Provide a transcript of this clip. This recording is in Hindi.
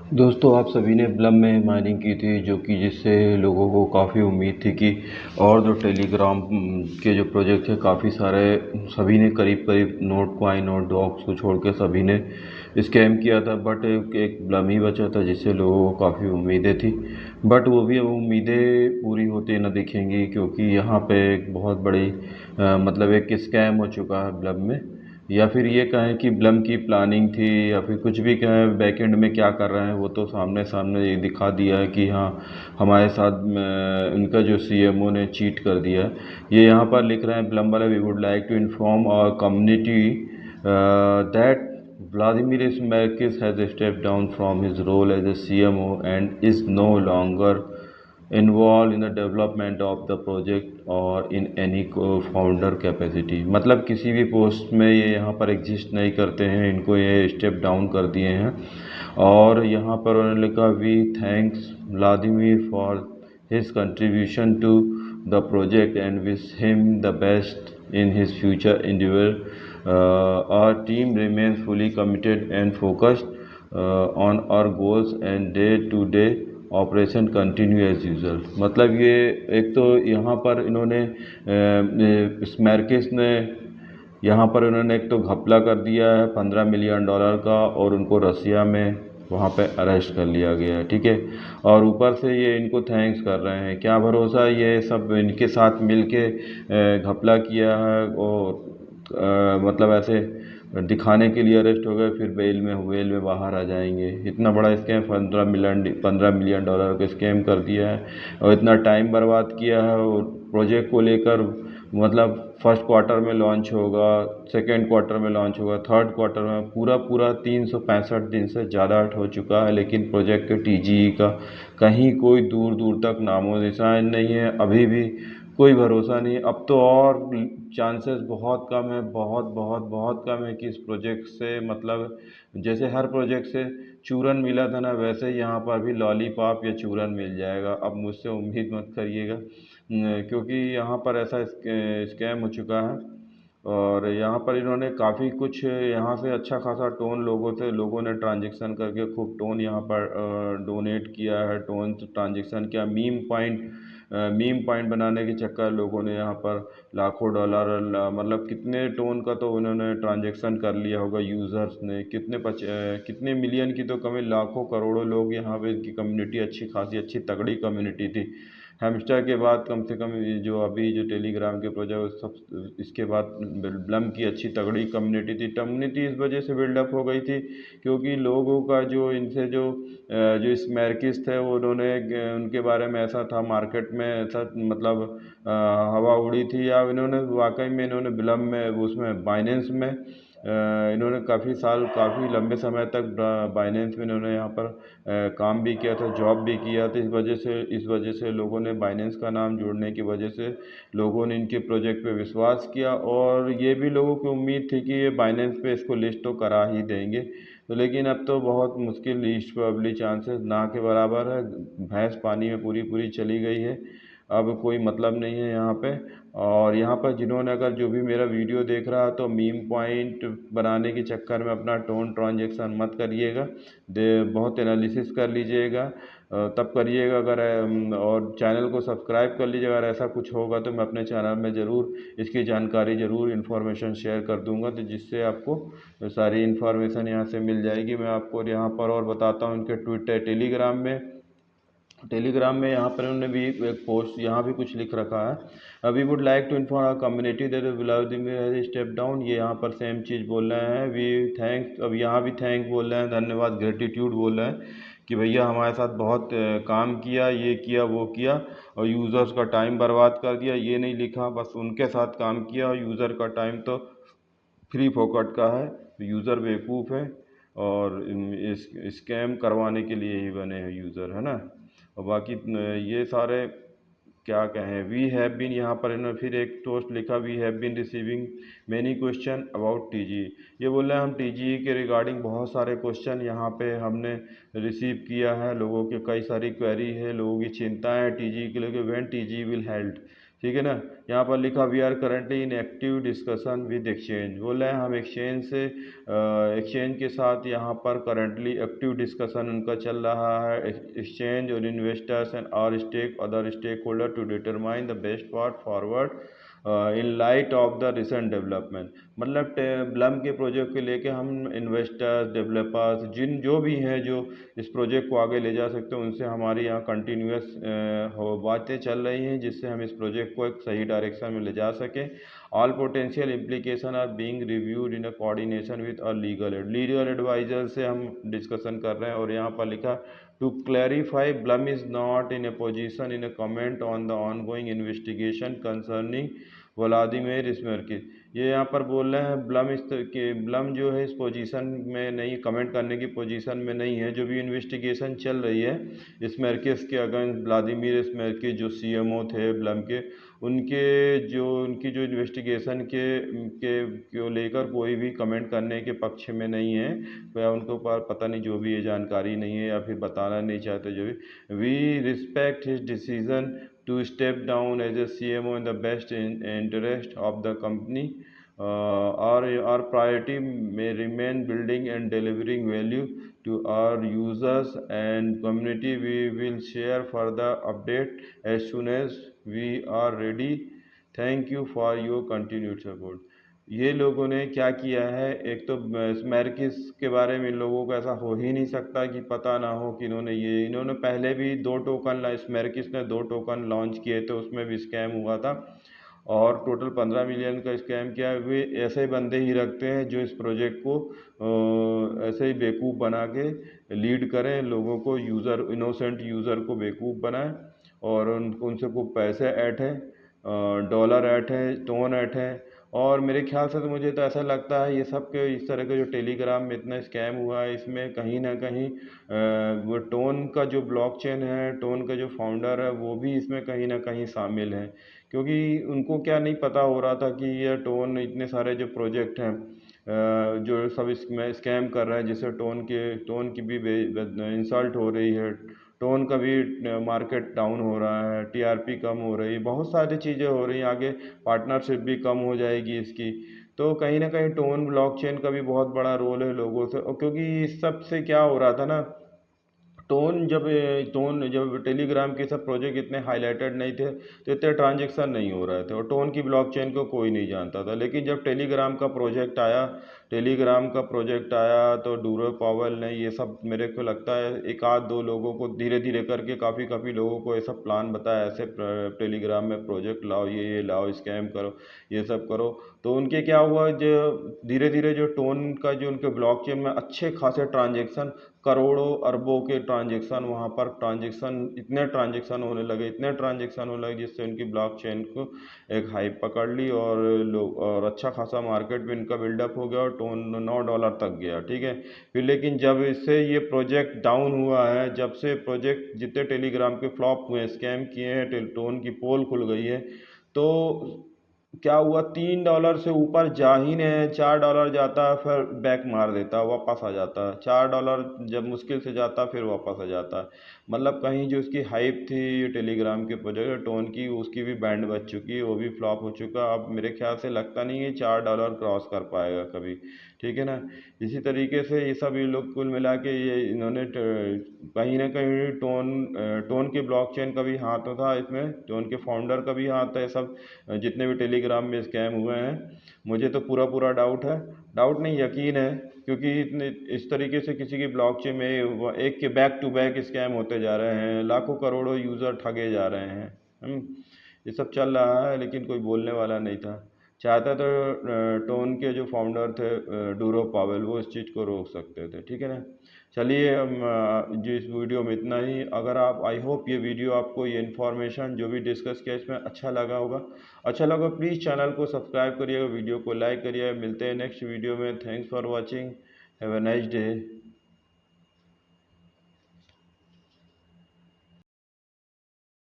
दोस्तों, आप सभी ने ब्लम में माइनिंग की थी, जो कि जिससे लोगों को काफ़ी उम्मीद थी कि और जो टेलीग्राम के जो प्रोजेक्ट थे काफ़ी सारे, सभी ने करीब करीब नोट कॉइन और डॉक्स को छोड़ के सभी ने स्कैम किया था। बट एक ब्लम ही बचा था जिससे लोगों को काफ़ी उम्मीदें थी। बट वो भी अब उम्मीदें पूरी होती न दिखेंगी, क्योंकि यहाँ पे एक बहुत बड़ी मतलब एक स्कैम हो चुका है ब्लम में। या फिर ये कहें कि ब्लम की प्लानिंग थी, या फिर कुछ भी कहें, बैकएंड में क्या कर रहे हैं वो तो सामने सामने ये दिखा दिया है कि हाँ, हमारे साथ इनका जो सीएमओ ने चीट कर दिया है। ये यहाँ पर लिख रहे हैं ब्लम वाले, we would like to inform our community that Vladimir Smerkis has stepped down from his role as a CMO and is no longer involved in the development of the project or in any co-founder capacity। मतलब किसी भी पोस्ट में ये यहाँ पर एग्जिस्ट नहीं करते हैं, इनको ये स्टेप डाउन कर दिए हैं। और यहाँ पर उन्होंने लिखा, we thanks Vladimir for his contribution to the project and wish him the best in his future endeavor. Our team remains fully committed and focused on our goals and day-to-day operation continue as usual. मतलब ये एक तो यहाँ पर इन्होंने स्मैरकिस ने यहाँ पर इन्होंने एक तो घपला कर दिया है $15 मिलियन का, और उनको रसिया में वहाँ पे अरेस्ट कर लिया गया है, ठीक है। और ऊपर से ये इनको थैंक्स कर रहे हैं। क्या भरोसा ये सब इनके साथ मिल के घपला किया है, और मतलब ऐसे दिखाने के लिए अरेस्ट हो गए, फिर बेल में बाहर आ जाएंगे। इतना बड़ा स्कैम, $15 मिलियन का स्कैम कर दिया है, और इतना टाइम बर्बाद किया है। और प्रोजेक्ट को लेकर मतलब फर्स्ट क्वार्टर में लॉन्च होगा, सेकेंड क्वार्टर में लॉन्च होगा, थर्ड क्वार्टर में, पूरा पूरा 365 दिन से ज़्यादा हो चुका है, लेकिन प्रोजेक्ट टीजीई का कहीं कोई दूर दूर तक नामो निशान नहीं है। अभी भी कोई भरोसा नहीं। अब तो और चांसेस बहुत कम है, बहुत बहुत बहुत कम है कि इस प्रोजेक्ट से, मतलब जैसे हर प्रोजेक्ट से चूरन मिला था ना, वैसे ही यहाँ पर भी लॉलीपॉप या चूरन मिल जाएगा। अब मुझसे उम्मीद मत करिएगा, क्योंकि यहाँ पर ऐसा स्कैम हो चुका है। और यहाँ पर इन्होंने काफ़ी कुछ यहाँ से अच्छा खासा टोन लोगों ने ट्रांजेक्शन करके खूब टोन यहाँ पर डोनेट किया है, टोन ट्रांजेक्शन किया। मीम पॉइंट बनाने के चक्कर लोगों ने यहाँ पर लाखों डॉलर, मतलब कितने टोन का तो उन्होंने ट्रांजेक्शन कर लिया होगा यूज़र्स ने। कितने मिलियन की तो कमी, लाखों करोड़ों लोग यहाँ पे, इनकी कम्युनिटी अच्छी खासी अच्छी तगड़ी कम्युनिटी थी। हैमस्टर के बाद कम से कम ये जो अभी जो टेलीग्राम के प्रोजेक्ट सब, इसके बाद ब्लम की अच्छी तगड़ी कम्युनिटी इस वजह से बिल्डअप हो गई थी, क्योंकि लोगों का जो इनसे जो स्मैरकिस थे, वो उन्होंने उनके बारे में ऐसा था, मार्केट में ऐसा मतलब हवा उड़ी थी, या इन्होंने वाकई में इन्होंने ब्लम में, उसमें बाइनेंस में इन्होंने काफ़ी लंबे समय तक बाइनेंस में इन्होंने यहाँ पर काम भी किया था, जॉब भी किया था। इस वजह से लोगों ने बाइनेंस का नाम जोड़ने की वजह से लोगों ने इनके प्रोजेक्ट पे विश्वास किया, और ये भी लोगों की उम्मीद थी कि ये बाइनेंस पे इसको लिस्ट तो करा ही देंगे। तो लेकिन अब तो बहुत मुश्किल, लिस्ट प्रोबेबली चांसेस ना के बराबर है। भैंस पानी में पूरी पूरी चली गई है, अब कोई मतलब नहीं है यहाँ पे। और यहाँ पर जिन्होंने, अगर जो भी मेरा वीडियो देख रहा है, तो मीम पॉइंट बनाने के चक्कर में अपना टोन ट्रांजेक्शन मत करिएगा, बहुत एनालिसिस कर लीजिएगा, तब करिएगा। अगर और चैनल को सब्सक्राइब कर लीजिएगा। अगर ऐसा कुछ होगा तो मैं अपने चैनल में ज़रूर इसकी जानकारी, ज़रूर इन्फॉर्मेशन शेयर कर दूंगा, तो जिससे आपको सारी इन्फॉर्मेशन यहाँ से मिल जाएगी। मैं आपको यहाँ पर और बताता हूँ, इनके ट्विटर टेलीग्राम में यहाँ पर उन्होंने भी एक पोस्ट यहाँ भी कुछ लिख रखा है, we would like to inform our community that Vladimir has step down. ये यहाँ पर सेम चीज़ बोल रहे हैं, वी थैंक, अब यहाँ भी थैंक बोल रहे हैं, धन्यवाद, ग्रेटिट्यूड बोल रहे हैं कि भैया हमारे साथ बहुत काम किया, ये किया वो किया, और यूज़र्स का टाइम बर्बाद कर दिया। ये नहीं लिखा बस उनके साथ काम किया, और यूज़र का टाइम तो फ्री फोकट का है, यूज़र बेवकूफ़ है, और इस स्कैम करवाने के लिए ही बने हैं यूज़र, है ना। और बाकी ये सारे क्या कहें, वी हैव बीन, यहाँ पर इन्होंने फिर एक टोस्ट लिखा, we have been receiving many question about TG. ये बोल रहे हैं हम टीजी के रिगार्डिंग बहुत सारे क्वेश्चन यहाँ पे हमने रिसीव किया है, लोगों के कई सारी क्वेरी है, लोगों की चिंता है टीजी के लेके, व्हेन टीजी विल हेल्ड। ठीक है ना। यहाँ पर लिखा we are currently in active discussion with exchange, बोल रहे हैं हम एक्सचेंज से एक्सचेंज के साथ यहाँ पर करेंटली एक्टिव डिस्कशन उनका चल रहा है, एक्सचेंज और investors and are stake other stakeholder to determine the best path forward in light of the recent development. मतलब ब्लम के प्रोजेक्ट को लेके हम इन्वेस्टर्स, डेवलपर्स, जिन जो भी हैं जो इस प्रोजेक्ट को आगे ले जा सकते हैं, उनसे हमारी यहाँ कंटिन्यूस बातें चल रही हैं, जिससे हम इस प्रोजेक्ट को एक सही डायरेक्शन में ले जा सकें। All potential implication are being reviewed in a coordination with a legal advisor से हम डिस्कशन कर रहे हैं। और यहाँ पर लिखा to clarify Blum is not in a position in a comment on the ongoing investigation concerning Vladimir Smarkis. ये यहाँ पर बोल रहे हैं ब्लम जो है इस पोजीशन में नहीं, कमेंट करने की पोजीशन में नहीं है। जो भी इन्वेस्टिगेशन चल रही है स्मरकिस के अगेंस्ट, व्लादिमीर स्मरकिस जो सीएमओ थे ब्लम के, उनकी जो इन्वेस्टिगेशन के लेकर कोई भी कमेंट करने के पक्ष में नहीं है, या उनके ऊपर पता नहीं जो भी ये जानकारी नहीं है या फिर बताना नहीं चाहते जो भी। We respect his decision to step down as a CMO in the best interest of the company. Our priority may remain building and delivering value to our users and community. We will share further update as soon as we are ready. Thank you for your continued support. ये लोगों ने क्या किया है, एक तो स्मैरकिस के बारे में इन लोगों को ऐसा हो ही नहीं सकता कि पता ना हो कि इन्होंने पहले भी स्मैरकिस ने 2 टोकन लॉन्च किए थे, उसमें भी स्कैम हुआ था और टोटल 15 मिलियन का स्कैम किया है। वे ऐसे बंदे ही रखते हैं जो इस प्रोजेक्ट को ऐसे ही बेवकूफ़ बना के लीड करें, लोगों को इनोसेंट यूज़र को बेवकूफ़ बनाएं और उनसे खूब पैसे ऐंठें, डॉलर ऐंठें, टोन ऐंठें। और मेरे ख्याल से तो मुझे तो ऐसा लगता है ये सब के इस तरह के जो टेलीग्राम में इतना स्कैम हुआ है, इसमें कहीं ना कहीं वो टोन का जो ब्लॉकचेन है, टोन का जो फाउंडर है, वो भी इसमें कहीं ना कहीं शामिल है। क्योंकि उनको क्या नहीं पता हो रहा था कि ये टोन इतने सारे जो प्रोजेक्ट हैं जो सब इसमें स्कैम कर रहे हैं, जिससे टोन की भी इंसल्ट हो रही है, टोन का भी मार्केट डाउन हो रहा है, टीआरपी कम हो रही है, बहुत सारी चीज़ें हो रही हैं, आगे पार्टनरशिप भी कम हो जाएगी इसकी। तो कहीं ना कहीं टोन ब्लॉकचेन का भी बहुत बड़ा रोल है लोगों से। और क्योंकि इस सब से क्या हो रहा था ना, टोन जब टेलीग्राम के सब प्रोजेक्ट इतने हाईलाइटेड नहीं थे तो इतने ट्रांजेक्शन नहीं हो रहे थे और टोन की ब्लॉकचेन को कोई नहीं जानता था। लेकिन जब टेलीग्राम का प्रोजेक्ट आया तो डूरो पावेल ने ये सब, मेरे को लगता है एक आध दो लोगों को धीरे धीरे करके काफ़ी लोगों को ये सब प्लान बताया, ऐसे टेलीग्राम में प्रोजेक्ट लाओ, ये लाओ, स्कैम करो, ये सब करो। तो उनके क्या हुआ, जो धीरे धीरे जो टोन का जो उनके ब्लॉकचेन में अच्छे खासे ट्रांजेक्शन, करोड़ों अरबों के ट्रांजेक्शन, वहाँ पर इतने ट्रांजेक्शन होने लगे जिससे उनकी ब्लॉकचेन को एक हाइप पकड़ ली और अच्छा खासा मार्केट भी इनका बिल्डअप हो गया और टोन $9 तक गया। ठीक है। फिर लेकिन जब इससे ये प्रोजेक्ट डाउन हुआ है, जब से प्रोजेक्ट जितने टेलीग्राम के फ्लॉप हुए, स्कैम किए हैं, टोन की पोल खुल गई है, तो क्या हुआ, $3 से ऊपर जा ही नहीं है। $4 जाता है फिर बैक मार देता है, वापस आ जाता है। $4 जब मुश्किल से जाता है फिर वापस आ जाता है। मतलब कहीं जो उसकी हाइप थी टेलीग्राम के प्रोजेक्ट टोन की, उसकी भी बैंड बज चुकी है, वो भी फ्लॉप हो चुका। अब मेरे ख्याल से लगता नहीं है $4 क्रॉस कर पाएगा कभी। ठीक है ना। इसी तरीके से ये सब ये लोग कुल मिला के ये इन्होंने कहीं ना कहीं टोन के ब्लॉकचेन का भी हाथ था इसमें, टोन के फाउंडर का भी हाथ है। सब जितने भी टेलीग्राम में स्कैम हुए हैं, मुझे तो पूरा डाउट है, डाउट नहीं यकीन है, क्योंकि इतने इस तरीके से किसी की ब्लॉकचेन में एक के बैक टू बैक स्कैम होते जा रहे हैं, लाखों करोड़ों यूज़र ठगे जा रहे हैं। ये सब चल रहा है लेकिन कोई बोलने वाला नहीं था। चाहता तो टोन के जो फाउंडर थे डूरो पावेल, वो इस चीज़ को रोक सकते थे। ठीक है ना। चलिए हम जो इस वीडियो में इतना ही। अगर आप, आई होप ये वीडियो आपको, ये इन्फॉर्मेशन जो भी डिस्कस किया इसमें अच्छा लगा होगा। अच्छा लगा प्लीज़ चैनल को सब्सक्राइब करिएगा, वीडियो को लाइक करिए। मिलते हैं नेक्स्ट वीडियो में। Thanks for watching. Have a nice day.